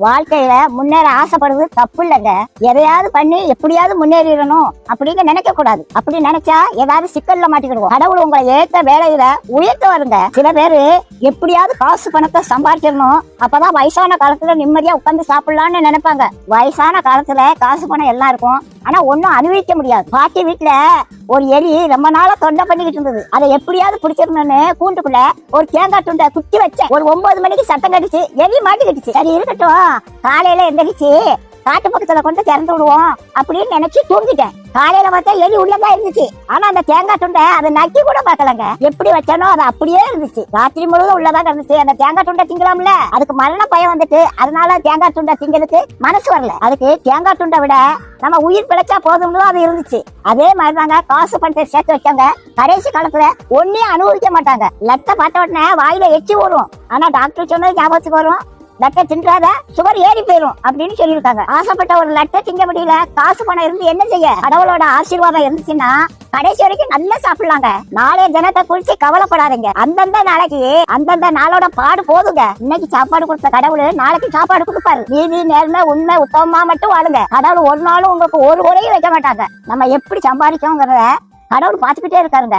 வாழ்க்கையில முன்னேற ஆசைப்படுறது தப்பு இல்லைங்க. எதையாவது பண்ணி எப்படியாவது முன்னேறிடணும் அப்படின்னு நினைக்க கூடாது. அப்படி நினைச்சா ஏதாவது சிக்கல்ல மாட்டிக்கிடுவோம். கடவுள் உங்களை ஏத்த வேலையில உயர்த்த வருங்க. சில பேரு எப்படியாவது காசு பணத்தை சம்பாதிச்சிடணும், அப்பதான் வயசான காலத்துல நிம்மதியா உட்கார்ந்து சாப்பிடலாம்னு நினைப்பாங்க. வயசான காலத்துல காசு பணம் எல்லாம் இருக்கும், ஆனா ஒன்னும் அனுபவிக்க முடியாது. பாட்டி வீட்டுல ஒரு எலி ரொம்ப நாளா தொண்டை பண்ணிக்கிட்டு இருந்தது. அதை எப்படியாவது பிடிச்சிடணும்னு கூண்டுக்குள்ள ஒரு தேங்காய் துண்டை குத்தி வச்சேன். ஒரு 9 மணிக்கு சத்தம் கடிச்சு எலி மாட்டிக்கிடுச்சு. சரி இருக்கட்டும், காலையில எந்திரிச்சு காட்டு பக்கத்துல கொண்டு திறந்து விடுவோம் அப்படின்னு நினைச்சு தூங்கிட்டேன். காலையில பார்த்தா எலி உள்ளதான் இருந்துச்சு. ஆனா அந்த தேங்காய் துண்டை அதை நக்கி கூட பாக்கலங்க. எப்படி வச்சானோ அது அப்படியே இருந்துச்சு. ராத்திரி முழுவதும் உள்ளதான் இருந்துச்சு. அந்த தேங்காய் துண்டை திங்கலாம்ல, அதுக்கு மரண பயம் வந்துட்டு அதனால தேங்காய் துண்டை திங்கிறதுக்கு மனசு வரல. அதுக்கு தேங்காய் துண்டை விட நம்ம உயிர் பிழைச்சா போதும்னு அது இருந்துச்சு. அதே மாதிரிதாங்க காசு பணத்தை சேர்த்து வச்சாங்க. கடைசி காலத்துல ஒன்னே அனுபவிக்க மாட்டாங்க. லட்டை பார்த்த உடனே வாயில எச்சி வரும், ஆனா டாக்டர் சொன்னது ஞாபகத்துக்கு வரும், லட்டை தின்றாத சுவர் ஏறி போயிரும் அப்படின்னு சொல்லியிருக்காங்க. ஆசைப்பட்ட ஒரு லட்டை திங்க முடியல, காசு பணம் இருந்து என்ன செய்ய? கடவுளோட ஆசீர்வாதம் இருந்துச்சுன்னா கடைசி வரைக்கும் நல்லா சாப்பிடலாங்க. நாளைய தினத்தை குறிச்சு கவலைப்படாதீங்க. அந்தந்த நாளைக்கு அந்தந்த நாளோட பாடு போதுங்க. இன்னைக்கு சாப்பாடு கொடுத்த கடவுள் நாளைக்கு சாப்பாடு கொடுப்பாரு. நீதி நேர்மை உண்மை உத்தமமா மட்டும் வாழுங்க. கடவுள் ஒரு நாளும் உங்களுக்கு ஒரு குறையும் வைக்க மாட்டாங்க. நம்ம எப்படி சம்பாதிக்கோங்கிறத கடவுள் பார்த்துக்கிட்டே இருக்காருங்க.